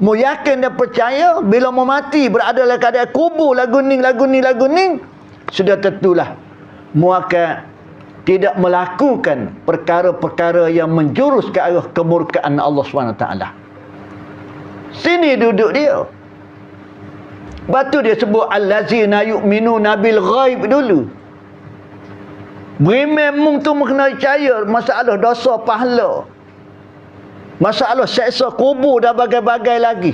Mu yakin dan percaya bila mu mati berada dalam keadaan kubur lagu ni, sudah tentulah mu akan tidak melakukan perkara-perkara yang menjurus ke arah kemurkaan Allah SWT. Sini duduk dia. Batu dia sebut allazina yu'minuna bil ghaib dulu. Beriman mung tu kena percaya masalah dosa pahala, masalah seksa kubur dan bagai-bagai lagi.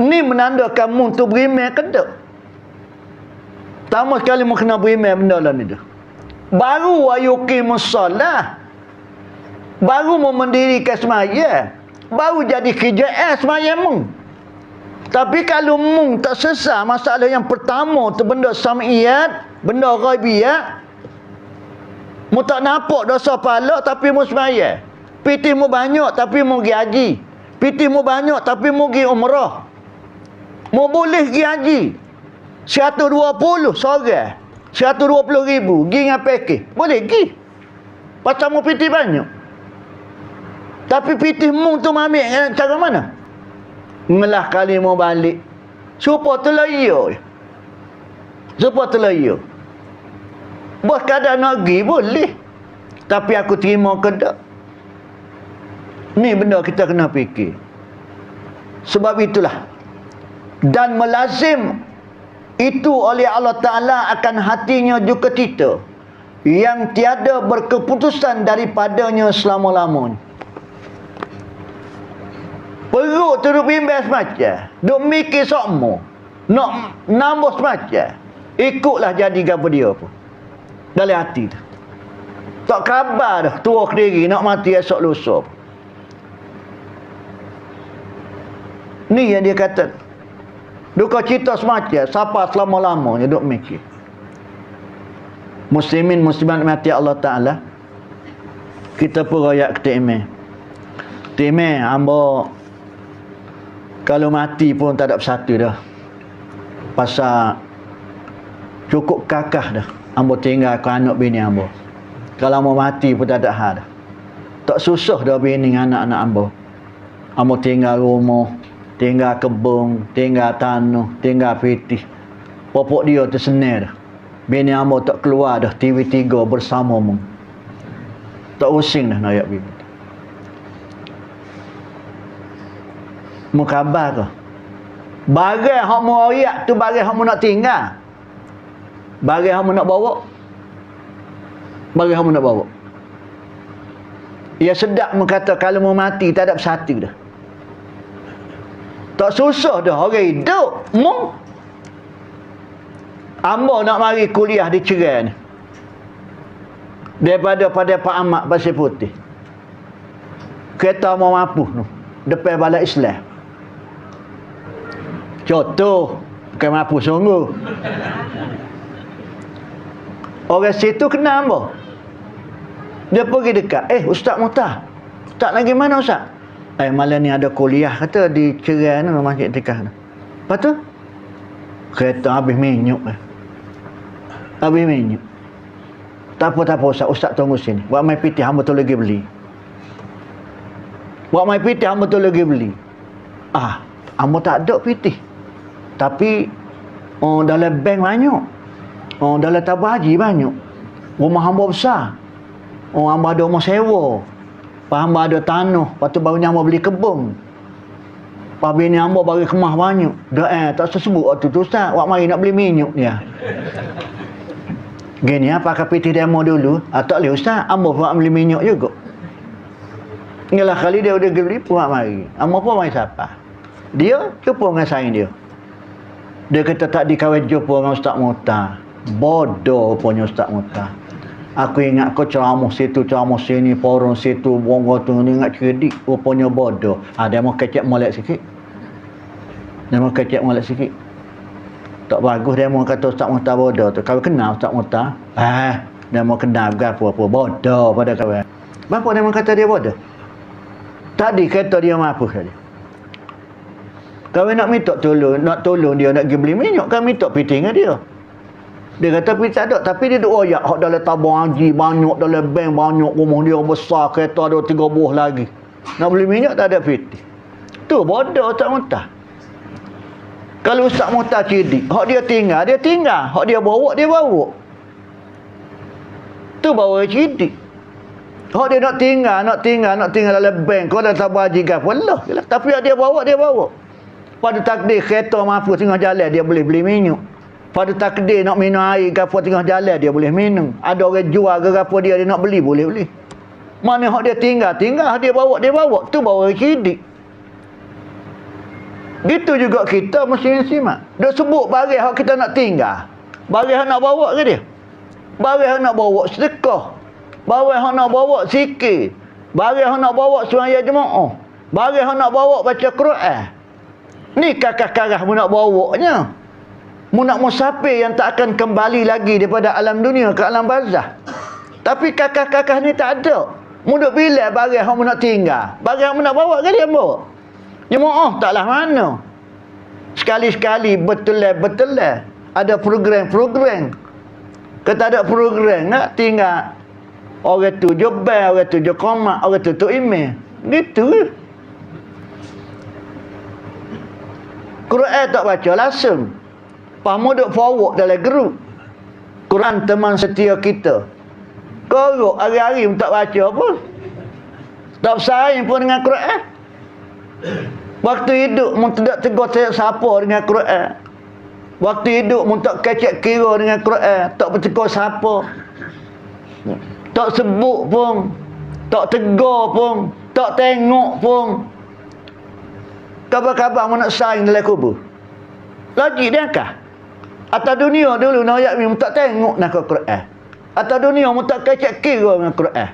Ni menandakan mung tu beriman ke tak? Pertama sekali mu kena beriman benda lah ni tu. Baru ayuqimus solah, baru mu mendirikan sembahyang, baru jadi kerjaan sembahyang mung. Tapi kalau mung tak selesai masalah yang pertama tu, benda sam'iyat, benda ghaibiyat, mu tak nampak dosa pahala tapi mu sembahyang. Piti mu banyak tapi mu pergi haji. Piti mu banyak tapi mu pergi umrah. Mu boleh pergi haji 120 seorang, 120,000 pergi dengan package. Boleh pergi. Pasal mu piti banyak. Tapi piti mu tu ambil cara mana? Ngelah kali mau balik supaya terlayar. Supaya terlayar. Buat keadaan nak pergi boleh, tapi aku terima ke tak? Ni benda kita kena fikir. Sebab itulah, dan melazim itu oleh Allah Ta'ala akan hatinya juga kita yang tiada berkeputusan daripadanya selama-lamanya. Perut tu duk bimbang semacam, duk mikir sokmo, nak nambah semacam, ikutlah jadi gapa dia pun dalam hati tu. Tak khabar dah tua kediri nak mati esok lusa. Ni yang dia kata, duka cita semacam siapa selama-lamanya duk mikir. Muslimin muslimat mati Allah Ta'ala, kita pun royak ke Timeh hamba kalau mati pun tak ada bersatu dah. Pasal cukup kakah dah. Hamba tinggal ke anak bini hamba. Kalau mau mati pun tak ada hal dah. Tak susah dah bini dengan anak-anak hamba. Hamba tinggal rumah, tinggal kebun, tinggal tanah, tinggal pitih. Popok dia tu senang dah. Bini hamba tak keluar dah TV3 bersama mu. Tak using dah nak ayat bini. Mukhabar ke? Bagai hak mu ayat tu, bagai hak mu nak tinggal, bagai hak mu nak bawa, bagai hak mu nak bawa. Ya sedap mengata kalau mu mati tak ada bersatu dah. Tak susah dah orang hidup mu. Hamba nak mari kuliah di Cerai ni, daripada pada Pak Ahmad Pasir Putih, kereta mau mampu tu depan balai Islam. Contoh, bukan mampu sungguh. Orang situ kenal apa? Dia pergi dekat. Ustaz Muhtar, Ustaz lagi mana Ustaz? Malam ni ada kuliah kata di Cerai ni, masjid tikah ni. Lepas tu kereta habis minyak. Habis minyak. Tak apa Ustaz, Ustaz tunggu sini. Buat mai piti hamba tu lagi beli. Buat mai piti hamba tu lagi beli. Hamba tak ada piti. Tapi dalam bank banyak, dalam tabung haji banyak. Rumah hamba besar, hamba ada rumah sewa, hamba ada tanah. Lepas tu baru hamba beli kebun. Lepas bini hamba bagi kemah banyak. Tak sebut waktu tu Ustaz, wak mari nak beli minyak dia. Gini pakai piti demo dulu. Tak boleh Ustaz, hamba pun beli minyak juga. Yalah kali dia udah beli pun mari. Hamba pun mari siapa? Dia jumpa dengan saing dia. Dia kata tak dikawin jumpa dengan Ustaz Muhtar. Bodoh punya Ustaz Muhtar. Aku ingat kau ceramah situ, ceramah sini, forum situ, bongo tu, ni ingat cerdik. Rupanya bodoh. Dia mau kecek molek sikit. Dia mau kecek molek sikit. Tak bagus dia mau kata Ustaz Muhtar bodoh tu. Kau kenal Ustaz Muhtar? Dia mau kenal apa-apa. Bodoh pada kawan. Kenapa dia mau kata dia bodoh? Tadi kata dia mampu saja. Kami nak minta tolong, dia nak pergi beli minyak, kami minta piti dengan dia. Dia kata piti tak ada, tapi dia duk royak hak dalam tabung haji banyak, dalam bank banyak, rumah dia besar, kereta ada 3 buah lagi. Nak beli minyak tak ada piti. Tu bodoh Ustaz Muhtar. Kalau Ustaz Muhtar cerdik, hak dia tinggal, hak dia bawa, tu bawa cerdik. Hak dia nak tinggal dalam bank, kau dah sabar haji gapo lah. Tapi hak dia bawa. Pada takdir kereta mampu tengah jalan, dia boleh beli minum. Pada takdir nak minum air gapo tengah jalan, dia boleh minum. Ada orang jual ke gapo dia nak beli, boleh beli. Mana hak dia tinggal, hak dia bawa, tu bawa cerdik. Gitu juga kita mesti simak. Dia sebut barang hak kita nak tinggal. Barang hak nak bawa ke dia? Barang hak nak bawa sedekah. Barang hak nak bawa zikir. Barang hak nak bawa sembahyang jemaah. Barang hak nak bawa baca Quran. Ni kakak-kakak mu nak bawanya. Mu nak musafir yang tak akan kembali lagi daripada alam dunia ke alam barzah. Tapi kakak-kakak ni tak ada. Mu duk bila barang hak mu nak tinggal. Barang hak mu nak bawa ke dia bawa? Jemaah taklah mana. Sekali-sekali betul ada program. Kalau tak ada program nak tinggal. Orang tu jebel, orang tu komat, orang tu email. Gitu. Quran tak baca langsung. Pamu duk forward dalam grup. Quran teman setia kita. Korok hari-hari tak baca pun. Tak bersaing pun dengan Quran. Waktu hidup mu tidak tegur siapa dengan Quran. Waktu hidup mu tak kecek kira dengan Quran, tak bertegur siapa. Tak sebut pun, tak tegur pun, tak tengok pun. Kabar-kabar mu nak saing dalam kubur. Lagi dia kah? Atas dunia dulu nak ayat mu tak tengok nak Quran. Atas dunia mu tak kecek kira dengan Quran.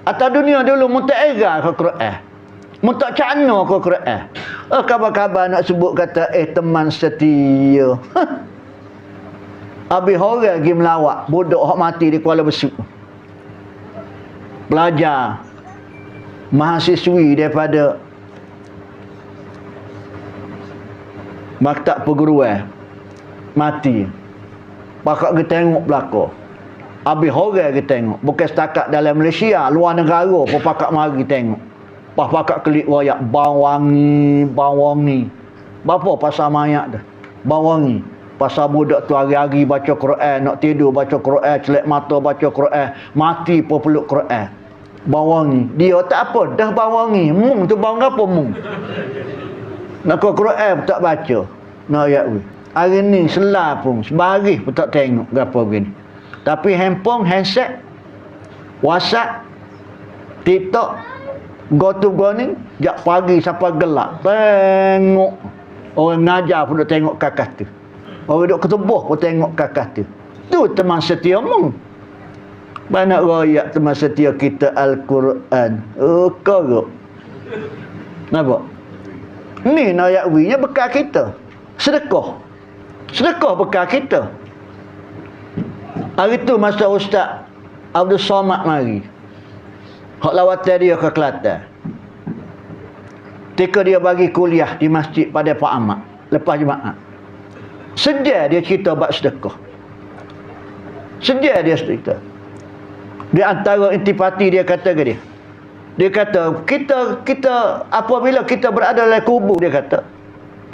Atas dunia dulu mu tak era ke Quran. Mu tak cakna ke Quran. Kabar-kabar nak sebut kata teman setia. Habis orang pergi melawat budak hak mati di Kuala Besut. Pelajar mahasiswi daripada maktab perguruan mati. Pakak kita tengok belakang. Habis orang kita tengok. Bukan setakat dalam Malaysia, luar negara pun pakak mari tengok. Pakak klik royak bau wangi. Berapa pasal mayat dah? Bau wangi. Pasal budak tu hari-hari baca Quran, nak tidur baca Quran, celak mata baca Quran, mati pun peluk Quran. Bau wangi. Dia tak apa, dah bau wangi. Mung tu bau apa mung? Nak Quran tak baca. Nak ayat we. Hari ni selah pun, sebaris pun tak tengok gapo begini. Tapi handset, WhatsApp, TikTok, go ni, jak pagi sampai gelap. Tengok. Orang ngajar pun duk tengok kakak tu. Orang duk ketubuh pun tengok kakak tu. Tu teman setia mung. Banyak royak teman setia kita Al-Quran. Korok. Nampak? Ni ayat wi-nya bekal kita. Sedekah bekal kita. Hari tu masa Ustaz Abdul Somad mari. Hak lawatan dia ke Kelantan. Ketika dia bagi kuliah di masjid pada Pak Ahmad lepas Jumaat. Sedia dia cerita bab sedekah. Sedia dia cerita. Di antara intipati dia kata ke dia. Dia kata, kita apabila kita berada dalam kubur, dia kata,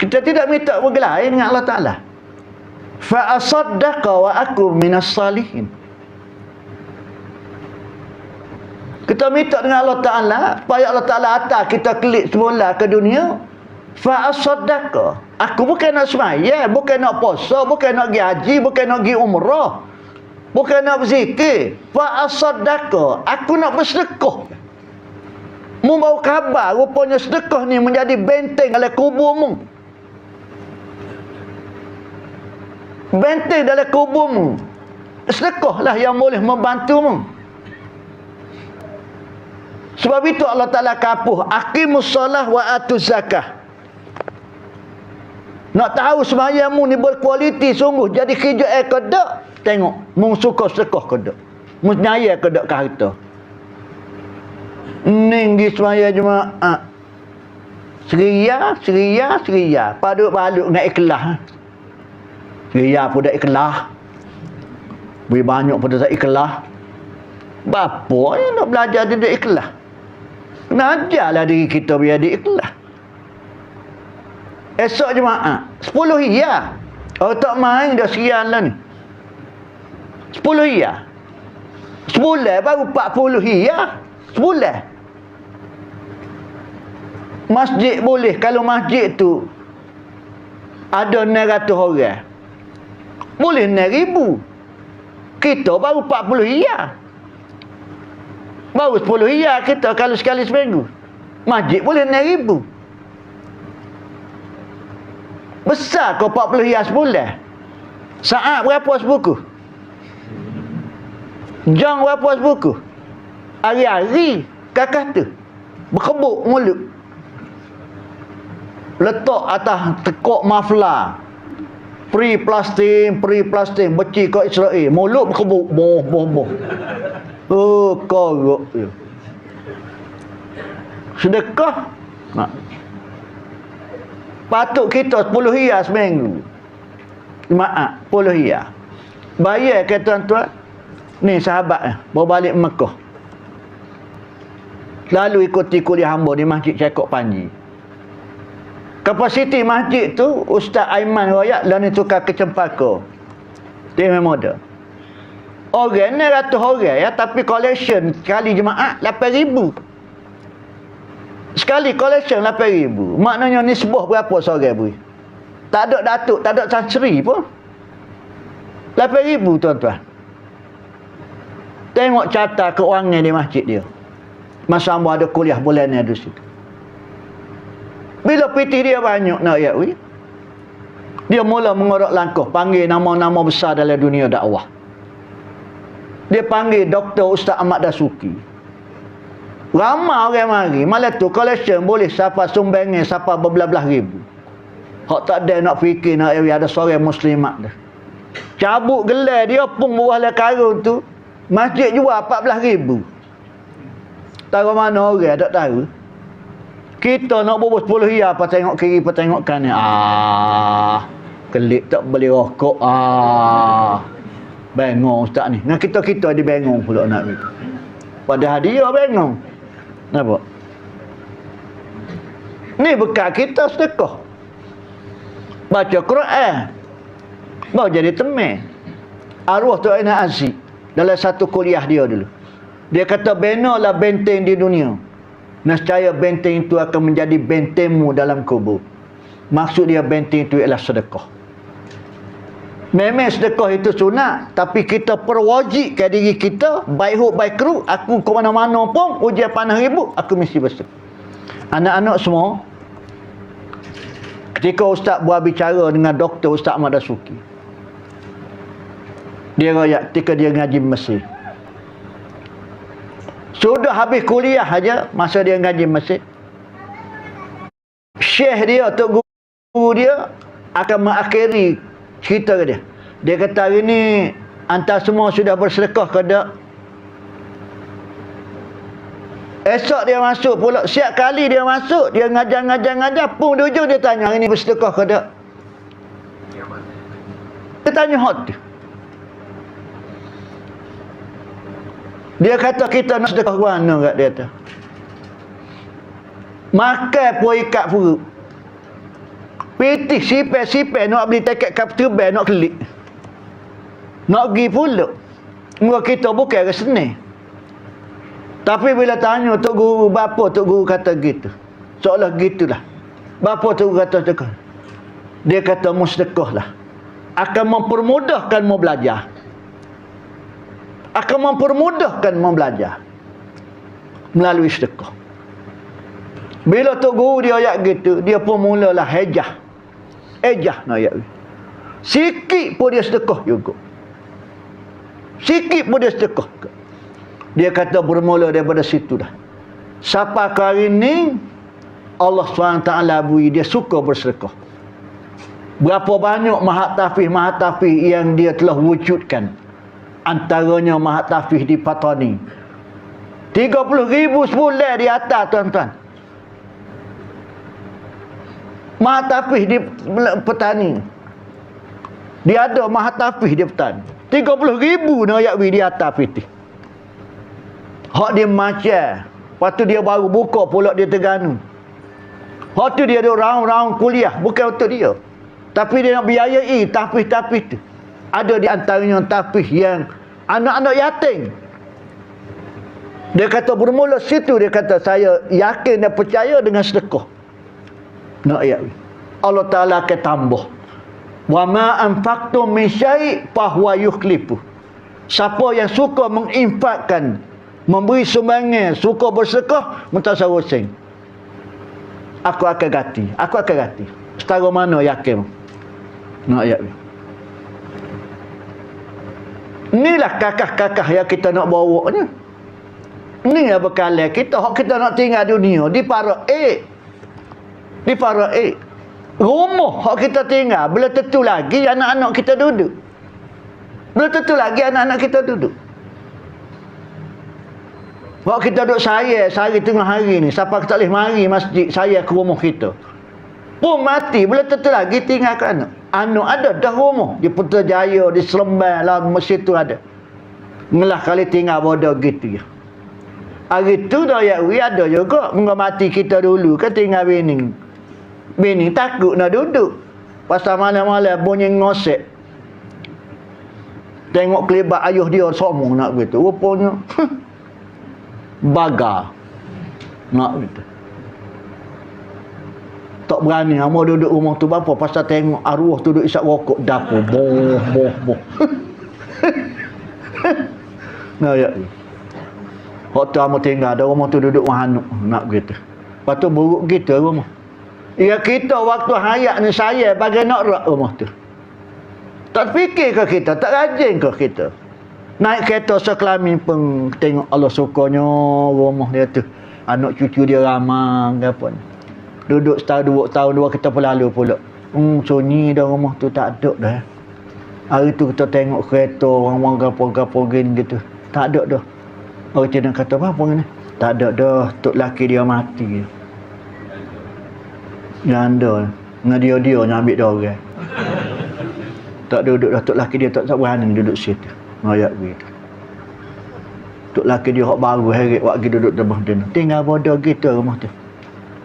kita tidak minta bergelain dengan Allah Ta'ala. Fa asaddaqa wa aku minas salihin. Kita minta dengan Allah Ta'ala, supaya Allah Ta'ala atas kita klik semula ke dunia. Fa'asaddaqa. Aku bukan nak semaya, bukan nak puasa, bukan nak pergi haji, bukan nak pergi umrah, bukan nak berzikir. Fa'asaddaqa. Aku nak bersedekah. Membawa kabar, rupanya sedekah ni menjadi benteng dalam kuburmu. Benteng dalam kuburmu. Sedekahlah yang boleh membantumu. Sebab itu Allah Ta'ala kapuh, aqimus solah wa atuz zakah. Nak tahu sembahyangmu ni berkualiti sungguh, jadi kerja ke tak? Tengok, mung suka sedekah ke tak? Mung nyaya ke tak ke harta? Ning gi sembahyang jemaah. Seria. Paduk-paduk dengan ikhlas. Seria pun dah ikhlas. Beri banyak pun dah ikhlas. Bapa yang nak belajar dia ikhlas. Kena ajarlah diri kita biar dia ikhlas. Esok Jumaat 10 hiyah. Orang tak main dah sial lah ni. 10 hiyah. Sebulan baru 40 hiyah. Sebulan. Masjid boleh. Kalau masjid tu ada 900 orang, boleh 9,000. Kita baru 40 hiyah. Baru 10 hiyah kita kalau sekali seminggu. Masjid boleh 9,000. Besar kau 40 hiyah sebulan. Saat berapa sebuku? Jam berapa sebuku? Hari-hari kakak tu berkebuk mulut. Letak atas tekuk maflar. Pre-plasting, beci kat Israel. Mulut berkebuk. Boh. Oh, korok je. Sedekah. Patut kita 10 hiyah seminggu. Maaf, 10 hiyah. Bayar ke tuan-tuan? Ni sahabat bawa balik Mekah. Lalu ikuti kuliah hamba di Masjid Syekh Panji. Kapasiti masjid tu Ustaz Aiman royak lah ni tukar ke Cempaka. Dia memang ada. Orang ni ratus orang ya, tapi collection sekali jemaah 8,000. Sekali collection 8,000. Maknanya nisbah berapa seorang beri? Tak ada datuk, tak ada canceri pun. 8,000 tuan-tuan. Tengok carta keuangan di masjid dia. Masa hamba ada kuliah bulan ni ada situ. Bila pitih dia banyak nak ya wi. Dia mula mengorok langkah panggil nama-nama besar dalam dunia dakwah. Dia panggil Dr. Ustaz Ahmad Dasuki. Ramai orang mari. Malah tu collection boleh siapa sumbangnya siapa berbelah-belah ribu. Hak tak ada nak fikir nak ada seorang muslimat dah. Cabut gelar dia pun buah lah karun tu. Masjid jual 14,000. Tahu mana orang tak tahu. Kita nak bubur 10 hiyah apa tengok kiri apa tengok kanan. Kelip tak beli rokok. Bengong ustaz ni. Dengan kita dia bengong pula nak ni. Padahal dia bengong. Nampak? Ni bekal kita sedekah. Baca Quran. Baru jadi teman. Arwah tu Aina Aziz. Dalam satu kuliah dia dulu. Dia kata benalah benteng di dunia. Nescaya benteng itu akan menjadi bentengmu dalam kubur. Maksud dia benteng itu ialah sedekah. Memang sedekah itu sunat, tapi kita perwajibkan diri kita, baik huk baik keruk, aku ke mana-mana pun ujian panah ribut, aku mesti bersedekah. Anak-anak semua, ketika ustaz buat bicara dengan Dr. Ustaz Ahmad Dasuki, dia royak ketika dia ngaji Mesir. Sudah habis kuliah aja masa dia ngaji masjid. Syekh dia, tok guru dia akan mengakhiri cerita dia. Dia kata hari ni antara semua sudah bersedekah ke tak? Esok dia masuk pula. Siap kali dia masuk, dia ngajar pun di ujung dia tanya hari ni bersedekah ke tak? Dia tanya hot tu. Dia kata kita nak sedekah mana kat dia tu. Makan pun ikat perut. Pitih sipek nak beli tiket kapten band nak klik. Nak pergi pula. Muka kita bukan ke seni. Tapi bila tanya tok guru bapa, tok guru kata gitu. Seolah gitulah. Bapa tok guru kata sedekah. Dia kata mu sedekahlah. Akan mempermudahkanmu belajar. Akan mempermudahkan membelajar melalui sedekah. Bila tok guru dia ayat gitu, dia pun mulalah hejah nak ayat. Sikit pun dia sedekah juga. Sikit pun dia sedekah. Dia kata bermula daripada situ dah. Siapa hari ni Allah SWT beri dia suka bersedekah. Berapa banyak mahatafih yang dia telah wujudkan. Antaranya mahatafih di Patani. 30,000 sebulan di atas tuan-tuan. Mahatafih di petani. Dia ada mahatafih di petani. 30,000 nak ayat di atas piti. Hak dia macam. Lepas tu dia baru buka pula dia Terengganu. Hak tu dia duk round-round kuliah, bukan untuk dia. Tapi dia nak biayai tapis-tapis tu. Ada di antaranya tapis yang anak-anak yatim. Dia kata bermula situ, dia kata saya yakin dan percaya dengan sedekah. Nak ayat Allah Ta'ala akan tambah. Wa ma anfaqtum min syai' fahuwa yukhlifu. Siapa yang suka menginfakkan, memberi sumbangan, suka bersedekah, mutasawwusing, aku akan ganti. Aku akan ganti. Setara mana yakin? Nak ayat inilah kakak-kakak yang kita nak bawa ni. Ni yang bekalan kita. Hak kita nak tinggal dunia di Paraik. Di Paraik. Rumah hak kita tinggal belum tentu lagi anak-anak kita duduk. Belum tentu lagi anak-anak kita duduk. Hak kita duduk sehari tengah hari ni, siapa tak boleh mari masjid saya ke rumah kita. Pun mati belum tentu lagi tinggal ke anak. Anak ada dah rumah di Putrajaya, di Seremban lah, masjid tu ada. Ngelah kali tinggal bodoh gitu ya. Hari tu dah ya ada juga mungkin mati kita dulu kan tinggal bening. Bening takut nak duduk. Pasal malam-malam bunyi ngosek. Tengok kelibat ayuh dia somong nak gitu. Rupanya bagar. Nak gitu. Tak berani mau duduk rumah tu berapa pasal tengok arwah tu duduk isap rokok dapur. Boh. Nah ya. Hak tu amu tinggal ada rumah tu duduk wahanuk nak gitu. Lepas tu buruk gitu rumah. Ya kita waktu hayat ni saya bagai nak rak rumah tu. Tak fikir ke kita, tak rajin ke kita. Naik kereta sekelamin pun tengok Allah sukanya rumah dia tu. Anak cucu dia ramai ke apa ni. Duduk setahun 2 tahun 2 kita berlalu pula. Sunyi dah rumah tu tak ada dah. Hari tu kita tengok kereta orang-orang gapo-gapo gini gitu. Tak ada dah. Orang Cina kata apa ni? Tak ada dah. Tok laki dia mati. Janda. Dengan dia yang ambil dia orang. Tak duduk dah. Tok laki dia tak berani duduk situ. Ngayak begitu. Tok laki dia hak baru heret wak pergi duduk depan dia. Tinggal bodoh gitu rumah tu.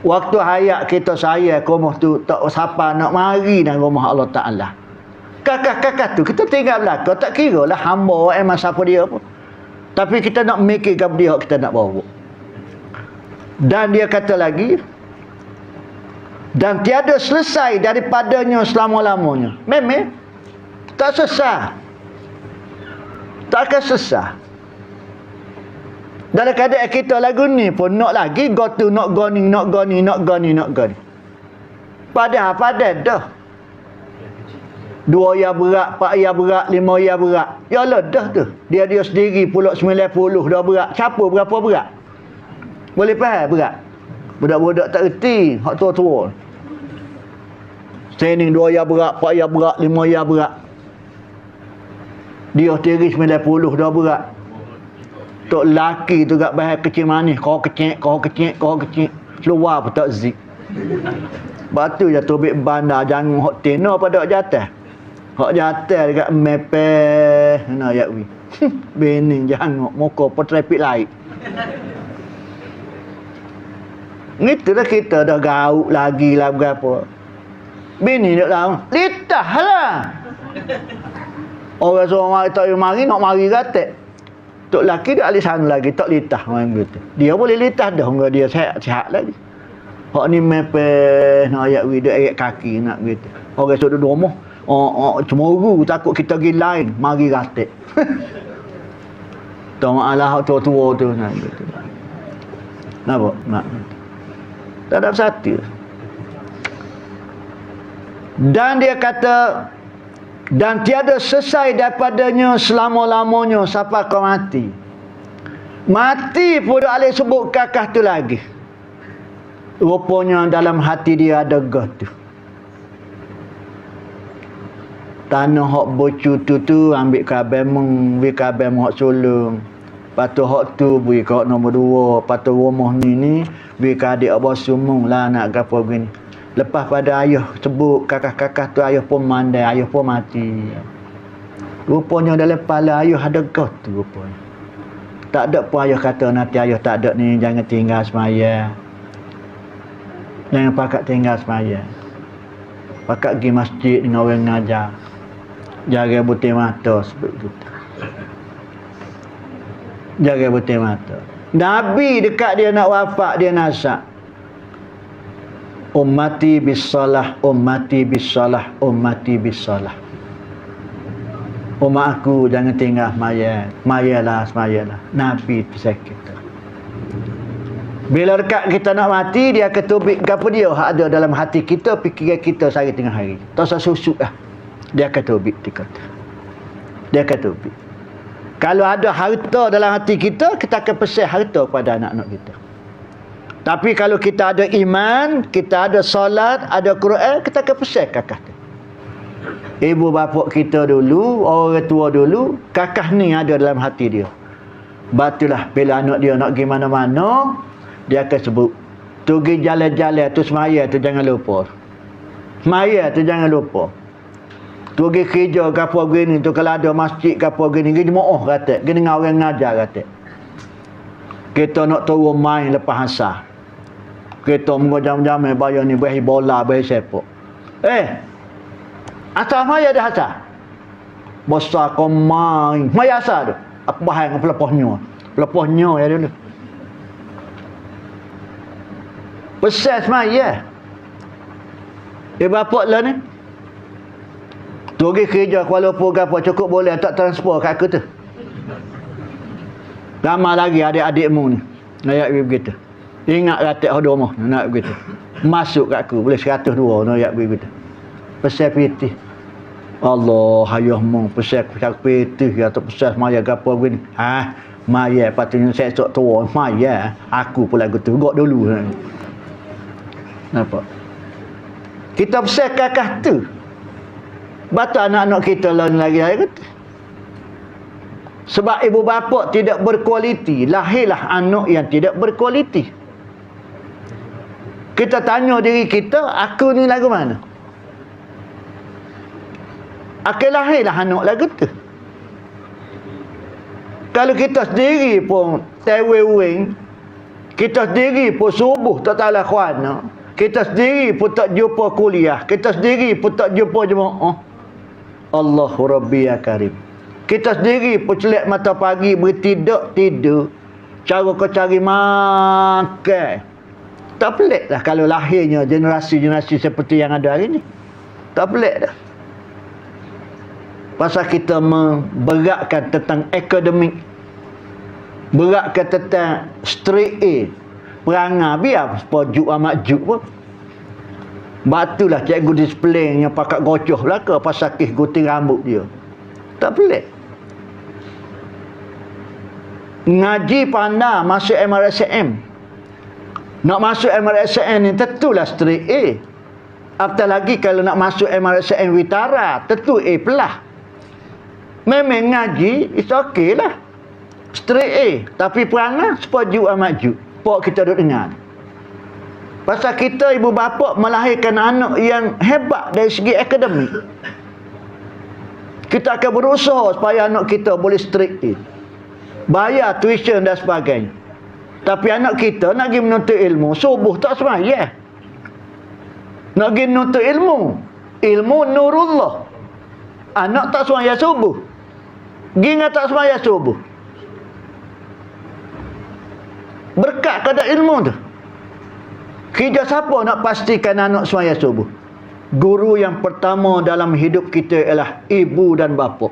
Waktu hayat kita saya ke rumah tu tak siapa nak mari dalam rumah Allah Ta'ala. Kakak-kakak tu kita tinggal belakang. Tak kira lah hamba emang siapa dia pun. Tapi kita nak mikirkan dia kita nak bawa. Dan dia kata lagi, dan tiada selesai daripadanya selama-lamanya. Memang tak selesai. Tak akan selesai. Dalam keadaan kita lagu ni pun nak lagi go tu nak goni. Padahal dah. 2 ya berat, 4 ya berat, 5 ya berat. Yalah dah tu. Dia sendiri pulak 90 dah berat. Siapa berapa berat? Boleh faham berat? Budak-budak tak reti. Hak tua-tua. Training 2 ya berat, 4 ya berat, 5 ya berat. Dia sendiri 90 dah berat. Tok laki tu kat bahar kecil manis. Kau kecil. Keluar pun tak zik. Batu je tubik bandar. Jangan hot tena pada jatah. Hak jatah dekat mepeh. Nak ayat wi. Bening jangan muka per traffic light. Ngitulah kita dah gauk lagi lah berapa. Bini tak tahu. Litah lah. Orang seorang tak mari nak mari katak. Tok laki dia ahli sana lagi tak litah orang gitu. Dia boleh litah dah enggak dia sihat lagi. Hak ni mepeh nak ayat wi dia ayat kaki nak gitu. Orang sudah duduk rumah. Cemuru takut kita pergi lain mari katak. Tak malah hak tua-tua tu nak gitu. Nampak? Nak. Tak ada satu. Dan dia kata, dan tiada selesai daripadanya selama-lamanya sampai kau mati. Mati pun tak boleh sebut kakak tu lagi. Rupanya dalam hati dia ada God tu. Tanah hak bocu tu ambil kabel meng, beri kabel hak sulung. Lepas tu hak tu beri kat nombor 2. Lepas tu rumah ni beri kat adik abah sumung lah nak gapo begini. Lepas pada ayah sebut kakak-kakak tu ayah pun mandai, ayah pun mati. Rupanya dalam kepala ayah ada God tu rupanya. Tak ada pun ayah kata nanti ayah tak ada ni jangan tinggal semaya. Jangan pakat tinggal semaya. Pakat pergi masjid dengan orang ngajar. Jaga butir mata sebut kita. Jaga butir mata. Nabi dekat dia nak wafat, dia nasihat. Ummati bisalah, ummati bisalah, ummati bisalah. Umat aku jangan tinggal semaya. Semayalah. Nabi pesan kita. Bila dekat kita nak mati, dia akan tubik apa dia ada dalam hati kita, fikiran kita sehari tengah hari. Tak usah susuk lah. Dia akan tubik, dia kata. Dia akan tubik. Kalau ada harta dalam hati kita, kita akan pesan harta kepada anak-anak kita. Tapi kalau kita ada iman, kita ada solat, ada Quran, kita akan pesan kakak kita. Ibu bapa kita dulu, orang tua dulu, kakak ni ada dalam hati dia. Batulah bila anak dia nak pergi mana-mana, dia akan sebut, tu pergi jalan-jalan tu semaya tu jangan lupa. Semaya tu jangan lupa. Tu pergi kerja ke apa gini tu, kalau ada masjid ke apa gini, pergi jemaah kata, pergi dengan orang ngajar kata. Kita nak turun main lepas asar. Kita menggojam-jam bayar ni beri bola, beri sepak. Asar maya dah asar. Besar kau main. Maya asar tu. Apa bahaya dengan pelepahnya. Pelepahnya ya dulu. Besar semaya. Bapak lah ni. Tu pergi kerja Kuala Lumpur ke apa, cukup boleh tak transport kat aku tu. Lama lagi adik-adikmu ni. Nak begitu. Ingat ratik hodoh mah. Nak begitu. Masuk kat aku. Boleh 102 nak begitu. Pesan pitih. Allah hayahmu pesan pitih atau pesan maya ke apa begini. Maya patutnya saya sok tua. Maya. Aku pula gitu. Gok dulu. Nampak? Kita pesan kakak tu. Batu anak-anak kita lain lagi kata. Sebab ibu bapa tidak berkualiti, lahirlah anak yang tidak berkualiti. Kita tanya diri kita, aku ni lagu mana? Akan lahirlah anak lagu tu. Kalau kita sendiri pun teweweng, kita sendiri pun subuh tak tahu lakuan, kita sendiri pun tak jumpa kuliah, kita sendiri pun tak jumpa jemaah. Allahu Rabbi ya Karim. Kita sendiri pun celik mata pagi bertidur, cara kau cari makan. Tak pelik dah kalau lahirnya generasi-generasi seperti yang ada hari ni. Tak pelik dah. Pasal kita beratkan tentang akademik, beratkan tentang straight A, perangai biar pojuk amat juk pun. Batulah cikgu disiplin yang pakat gocoh belaka pasal kis gunting rambut dia. Tak pelik. Ngaji pandai masuk MRSM. Nak masuk MRSM ni tentulah straight A. Apatah lagi kalau nak masuk MRSM Witara, tentu A pelah. Memang ngaji, it's okay lah. Straight A. Tapi perangai sepojuk amat juk. Pok kita duduk dengar. Pasal kita ibu bapa melahirkan anak yang hebat dari segi akademik. Kita akan berusaha supaya anak kita boleh straight A. Bayar tuition dan sebagainya. Tapi anak kita nak pergi menuntut ilmu, subuh tak semaya. Nak pergi menuntut ilmu, ilmu nurullah. Anak tak semaya subuh. Gingat tak semaya subuh. Berkat kepada ilmu tu. Kerja siapa nak pastikan anak semaya subuh? Guru yang pertama dalam hidup kita ialah ibu dan bapa.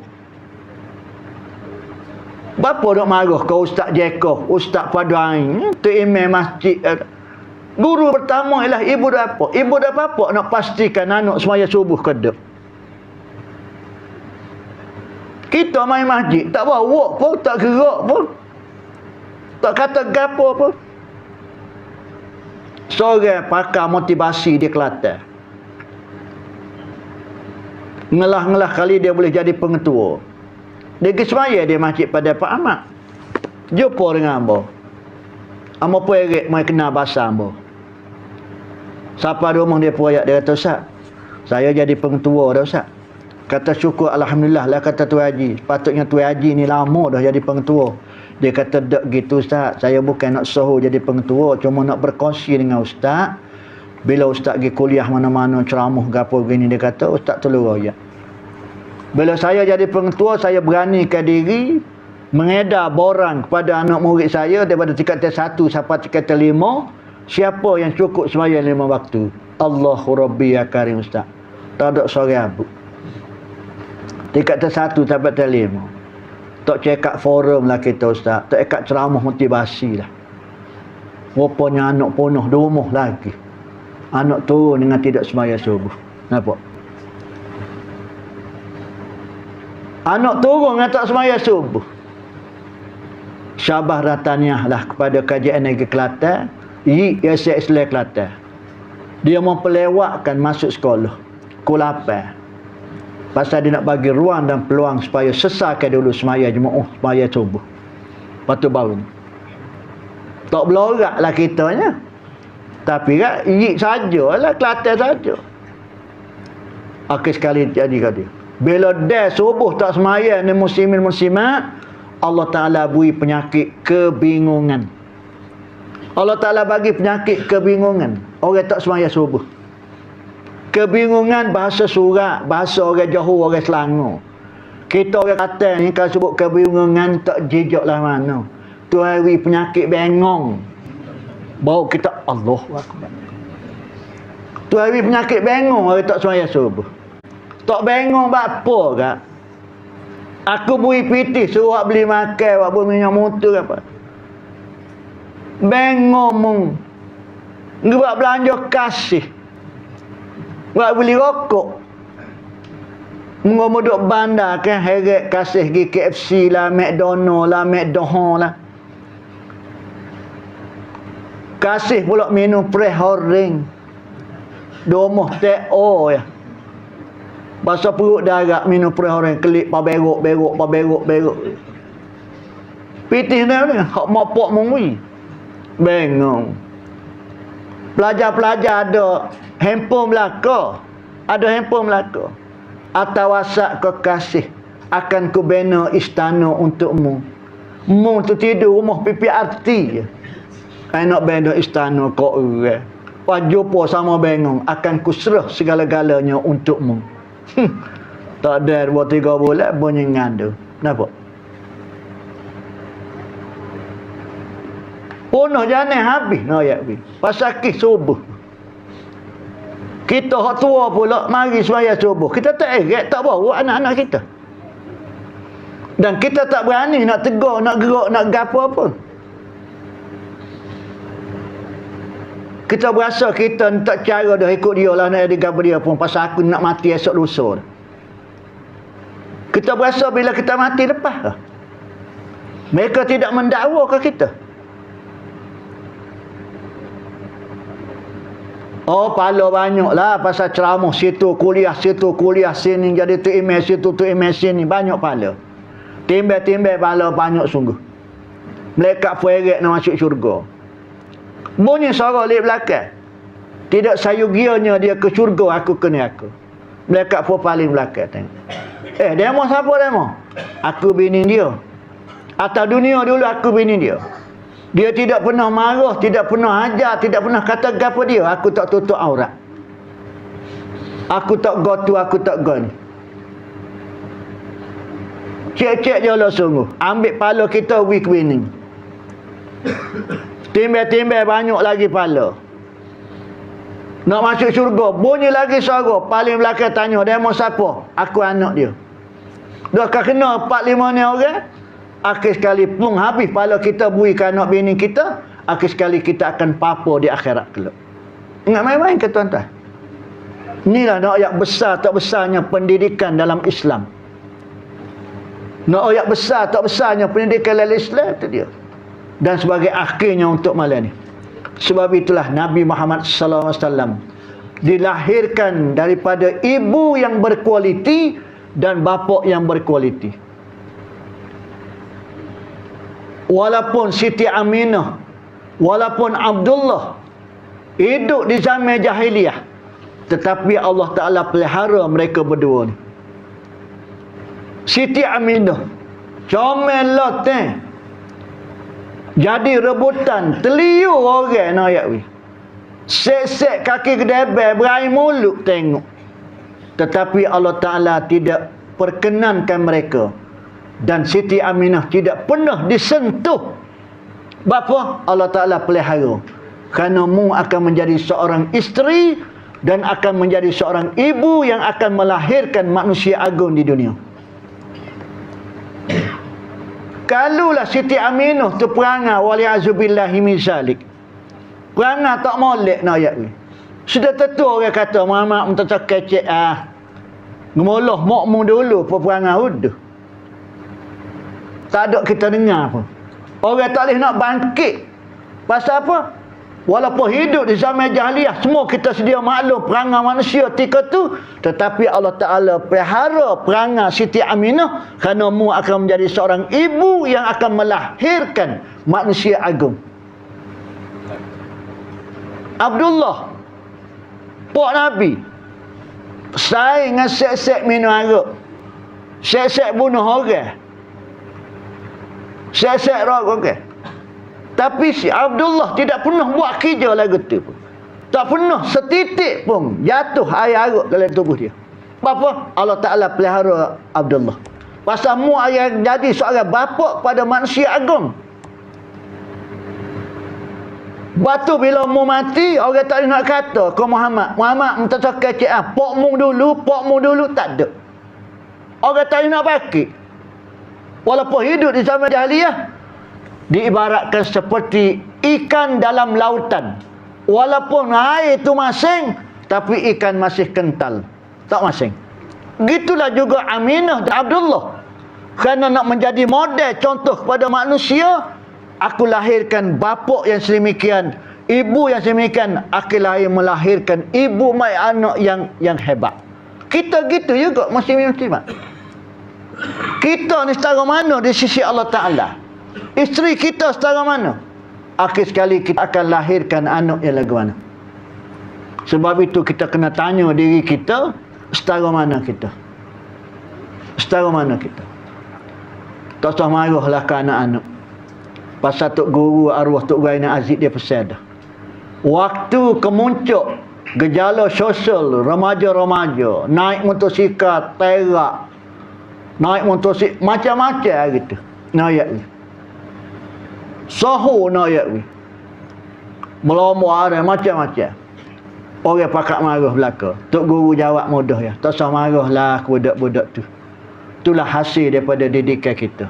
Bapa nak marah kau Ustaz Jeko, Ustaz Paduain, tu imam masjid. Guru pertama ialah ibu dan bapa. Ibu dan bapa nak pastikan anak semaya subuh kedap. Kita main masjid, tak bawa pun, tak gerak pun. Tak kata gapo pun. Seorang pakar motivasi di Kelantan. Ngelah-ngelah kali dia boleh jadi pengetua. Dia pergi semaya dia masjid pada Pak Ahmad. Jumpa dengan hamba. Hamba perik mai kenal bahasa hamba. Siapa rumah dia puayak, dia kata, Ustaz, saya jadi pengetua dah Ustaz. Kata syukur Alhamdulillah lah kata Tuan Haji. Sepatutnya Tuan Haji ni lama dah jadi pengetua. Dia kata, tak gitu Ustaz, saya bukan nak suruh jadi pengetua, cuma nak berkongsi dengan Ustaz. Bila ustaz pergi kuliah mana-mana ceramah gapo gini, dia kata ustaz tolong royak. Bila saya jadi pengetua, saya beranikan diri mengedar borang kepada anak murid saya daripada tingkatan 1 sampai tingkatan 5, siapa yang cukup sembahyang 5 waktu. Allahu Rabbi ya Karim ustaz. Tak ada seorang abu. Tingkatan 1 sampai tingkatan 5. Tak cekak forum lah kita ustaz. Tak cekak ceramah motivasi lah. Rupanya anak punah 2 rumah lagi. Anak turun dengan tidak sembahyang subuh. Nampak? Anak turun dengan tak sembahyang subuh. Syabas dan tahniah lah kepada Kajian Negeri Kelantan, YSS Islam Kelantan. Dia memperlewatkan masuk sekolah pukul 8. Pasal dia nak bagi ruang dan peluang supaya sesarkan dulu sembahyang jemaah, sembahyang subuh. Lepas tu baru. Tak belorak lah kitanya. Tapi kan sajalah, Kelantan saja. Akhir sekali jadi kata, bila dah subuh tak sembahyang ni muslimin muslimat, Allah Ta'ala beri penyakit kebingungan. Allah Ta'ala bagi penyakit kebingungan. Orang tak sembahyang subuh. Kebingungan bahasa surat, bahasa orang Johor, orang Selangor. Kita orang kata ni kalau sebut kebingungan tak jejak lah mana. Tu hari penyakit bengong. Baru kita Allahu Akbar. Tu hari penyakit bengong, orang tak sembahyang subuh. Tak bengong apa kak? Aku beri piti suruh beli makan, buat beli minyak motor apa. Bengong mung. Buat belanja kasih. Buat beli rokok. Mengomodok bandar kan heret kasih pergi KFC lah, McDonald lah, McDonald lah. Kasih pula minum pre-horing. Domoh TO ya. Basa perut darat minum pre-horing, kelip pa berok. Pitih dah ni, hak mopok mengui. Bengong. Pelajar-pelajar ada handphone belaka. Ada handphone belaka. Atau WhatsApp kekasih, akan ku bina istana untukmu. Mu tu tidur rumah PPRT je. Saya nak bina istana kau orang. Wah jumpa sama bengong, akan ku serah segala-galanya untukmu. Tak ada 2-3 bulan bunyi ngadu. Nampak? Punah jalan habis ayat ni. Pasal kis subuh. Kita hak tua pula mari sembahyang subuh. Kita tak eret, tak bawa anak-anak kita. Dan kita tak berani nak tegur, nak gerak, nak gapo apa. Kita berasa kita tak cara dah ikut dia lah, nak ada gapo dia pun. Pasal aku nak mati esok lusa. Kita berasa bila kita mati lepas lah. Mereka tidak mendakwa ke kita. Oh, pala banyak lah pasal ceramah situ kuliah sini jadi tu email situ tu email sini, banyak pala. Timbel-timbel pala banyak sungguh. Malaikat pueret nak masuk syurga. Bunyi suara di belakang. Tidak sayugianya dia ke syurga, aku kena aku. Malaikat pun paling belakang tengok. Demo siapa demo? Aku bini dia. Atas dunia dulu aku bini dia. Dia tidak pernah marah, tidak pernah ajar, tidak pernah kata gapo dia. Aku tak tutup aurat. Aku tak gotu, aku tak gon. Cek-cek je lah sungguh. Ambil pala kita week winning. Timbel-timbel banyak lagi pala. Nak masuk syurga, bunyi lagi suara. Paling belakang tanya, demo siapa? Aku anak dia. Dah kena 4-5 ni orang. Akhir sekali pun habis pala kita beri ke anak bini kita. Akhir sekali kita akan papa di akhirat kelak. Ingat main-main ke tuan-tuan? Inilah nak ayat besar tak besarnya pendidikan dalam Islam. Nak ayat besar tak besarnya pendidikan dalam Islam itu dia. Dan sebagai akhirnya untuk malam ni. Sebab itulah Nabi Muhammad SAW dilahirkan daripada ibu yang berkualiti dan bapa yang berkualiti. Walaupun Siti Aminah, walaupun Abdullah hidup di zaman jahiliyah, tetapi Allah Ta'ala pelihara mereka berdua ni. Siti Aminah comel loteng, jadi rebutan teliu orang nak ayat ni. Sek-sek kaki kedebel, berair mulut tengok. Tetapi Allah Ta'ala tidak perkenankan mereka. Dan Siti Aminah tidak pernah disentuh. Bapa? Allah Ta'ala pelihara. Kerana mu akan menjadi seorang isteri dan akan menjadi seorang ibu yang akan melahirkan manusia agung di dunia. Kalulah Siti Aminah tu perangai wali'azubillahi min zalik. Perangai tak molek nak ayat ni. Sudah tentu orang kata Muhammad mentacak kecek ngemoloh mokmu dulu peperangan udah. Tak ada kita dengar pun. Orang tak boleh nak bangkit. Pasal apa? Walaupun hidup di zaman jahiliah, semua kita sedia maklum perangai manusia ketika tu. Tetapi Allah Ta'ala pelihara perangai Siti Aminah kerana mu akan menjadi seorang ibu yang akan melahirkan manusia agung. Abdullah, Pak Nabi, saing dengan sek-sek minum arak, sek-sek bunuh orang, sek-sek rokok. Okay. Tapi si Abdullah tidak pernah buat kerja lagu tu pun. Tak pernah setitik pun jatuh air arak dalam tubuh dia. Apa? Allah Ta'ala pelihara Abdullah. Pasal mu yang jadi seorang bapa kepada manusia agung. Batu bila mu mati, orang tak nak kata ke Muhammad minta cakap pokmu dulu, tak ada. Orang tak nak baki. Walaupun hidup di zaman jahiliah, diibaratkan seperti ikan dalam lautan. Walaupun air itu masing, tapi ikan masih kental, tak masing. Gitulah juga Aminah dan Abdullah. Kerana nak menjadi model contoh kepada manusia, aku lahirkan bapa yang sedemikian, ibu yang sedemikian, aku melahirkan ibu mai anak yang hebat. Kita gitu juga muslimin-muslimat. Kita ni setara mana di sisi Allah Ta'ala? Isteri kita setara mana? Akhir sekali kita akan lahirkan anak yang lagu mana. Sebab itu kita kena tanya diri kita, setara mana kita? Setara mana kita? Tak usah marahlah ke anak-anak. Pasal Tok Guru arwah Tok Raina Aziz dia pesan dah. Waktu kemuncak gejala sosial remaja-remaja, naik motosikal, terak, naik motosikal, macam-macam gitu. Naik ni. Sahur naik ni. Melomo ada macam-macam. Orang pakak marah belaka. Tok Guru jawab mudah ya. Tak usah marahlah ke budak-budak tu. Itulah hasil daripada didikan kita.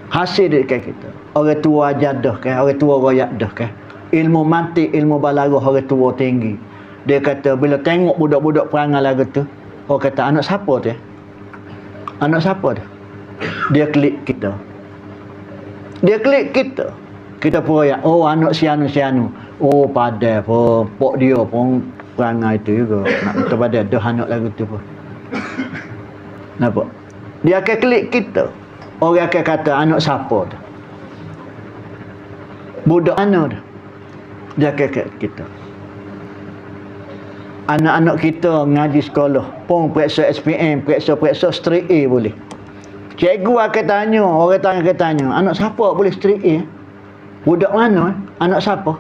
Hasil didikan kita. Orang tua ajadah kan, orang tua royak dah kan. Ilmu mantik, ilmu balarah orang tua tinggi. Dia kata bila tengok budak-budak perangai lagu tu, orang kata anak siapa tu ya? Anak siapa tu? Dia klik kita. Dia klik kita. Kita pun royak, oh anak si anu. Oh padai pun, pok dia pun perangai tu juga. Nak kita padai dah anak lagu tu pun. Nampak? Dia akan klik kita. Orang akan kata anak siapa tu? Budak mana tu? Dia akan klik kita. Anak-anak kita ngaji sekolah pun periksa SPM, periksa straight A boleh. Cikgu akan tanya, orang akan tanya, anak siapa boleh straight A? Budak mana? Anak siapa?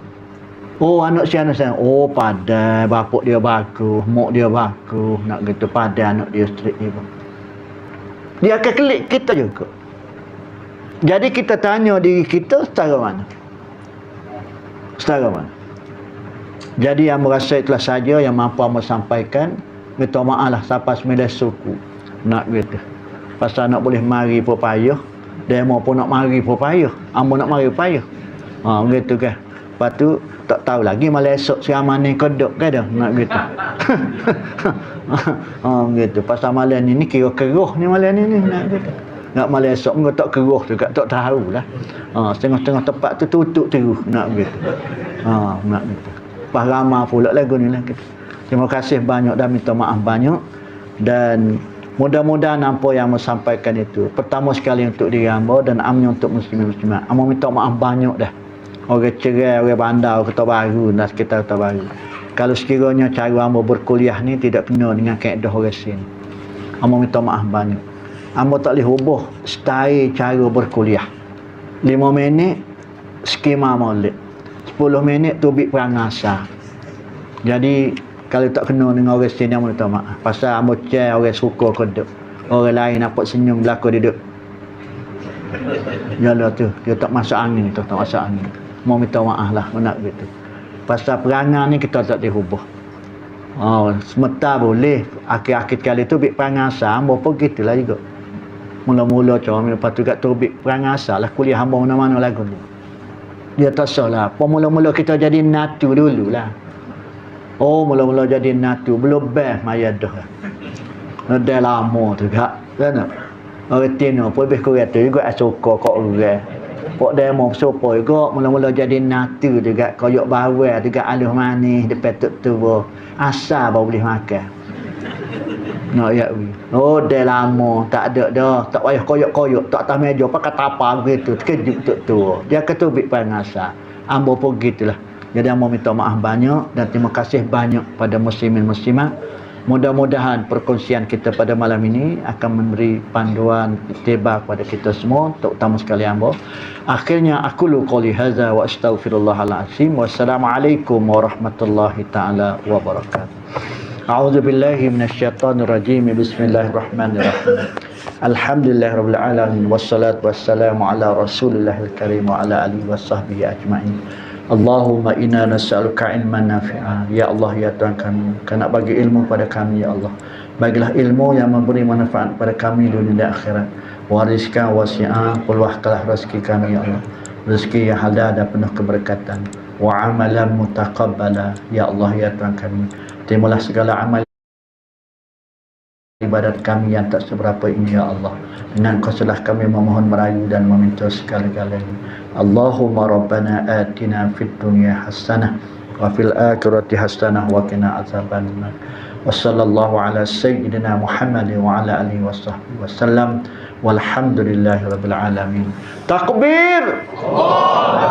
Oh anak si anak saya. Oh padai, bapak dia bagus, mak dia bagus, nak gitu padai anak dia straight A pun. Dia akan klik kita juga. Jadi kita tanya diri kita setara mana? Setara mana? Jadi yang merasa itulah saja yang mampu amba sampaikan. Minta maaf lah siapa sembilan suku. Nak gitu. Pasal nak boleh mari pun payah. Demo pun nak mari pun payah. Amba nak mari pun payah. Gitu kan. Lepas tu tak tahu lagi malah esok siaman ni kedok kan dah. Nak gitu. Gitu. Pasal malam ni kira keruh ni malam ni nak gitu. Nak malam esok enggak tak keruh juga, tak tahulah. Setengah-setengah tempat tu tutup terus nak gitu. Nak gitu. Pas ramah pula lagu ni lah gitu. Terima kasih banyak dan minta maaf banyak. Dan mudah-mudahan apa yang amba sampaikan itu pertama sekali untuk diri amba dan amnya untuk muslimin-muslimat. Amba minta maaf banyak dah. Orang cerai, orang bandar, Kota Baru dan sekitar Kota Baru. Kalau sekiranya cara amba berkuliah ni tidak kena dengan kaedah orang sini, amba minta maaf banyak. Amba tak boleh ubah style cara berkuliah. 5 minit skema maulid. 10 10 minit tubik perang asar. Jadi kalau tak kena dengan orang sini yang minta maaf. Pasal ambo cai orang suka kodok. Orang lain nampak senyum belaka dia duduk. Yalah tu, dia tak masuk angin tu, tak masuk angin. Mau minta maaf lah, nak gitu. Pasal perangai ni kita tak dirubah. Oh, sementara boleh. Akhir-akhir kali tu bik perangai asar, ambo pun gitulah juga. Mula-mula macam lepas tu kat tu bik perangai asar lah, kuliah hamba mana-mana lagu ni. Dia tak salah. Mula-mula kita jadi natu dululah. Oh, mula-mula jadi natu. Belum best maya dah. Dah lama tu kak. Kan? Orang Tino pun lebih kurang tu juga suka kok orang. Pok demo sopo juga. Mula-mula jadi natu juga. Koyok bawel juga aluh manis. Depan tu asal baru boleh makan. Nak ya we. Oh, dah lama. Tak ada dah. Tak payah koyok-koyok. Tak atas meja. Pakai tapa begitu. Terkejut tu. Dia ketubik pengasah. Ambo pun gitulah. Jadi ambo minta maaf banyak dan terima kasih banyak pada muslimin muslimat. Mudah-mudahan perkongsian kita pada malam ini akan memberi panduan iktibar kepada kita semua, terutama sekali ambo. Akhirnya aku lu qouli hadza wa astaghfirullahal azim. Wassalamualaikum warahmatullahi taala wabarakatuh. A'udzu billahi minasyaitonir rajim. Bismillahirrahmanirrahim. Alhamdulillahirabbil alamin wassalatu wassalamu ala rasulillahil karim wa ala alihi washabbihi ajmain. Allahumma inna nas'aluka ilman nafi'a. Ya Allah, ya Tuhan kami, kau nak bagi ilmu pada kami ya Allah. Bagilah ilmu yang memberi manfaat pada kami dunia dan akhirat. Wa rizqan wasi'a, luahkanlah rezeki kami ya Allah. Rezeki yang halal dan penuh keberkatan. Wa amalan mutaqabbala. Ya Allah, ya Tuhan kami, terimalah segala amal ibadat kami yang tak seberapa ini ya Allah. Dengan Kaulah kami memohon merayu dan meminta segala-galanya. Allahumma rabbana atina fid dunya hasanah wa fil akhirati hasanah wa qina azabannar. Wa sallallahu ala sayyidina Muhammad wa ala alihi washabbihi wasallam. Walhamdulillahirabbil alamin. Takbir. Allah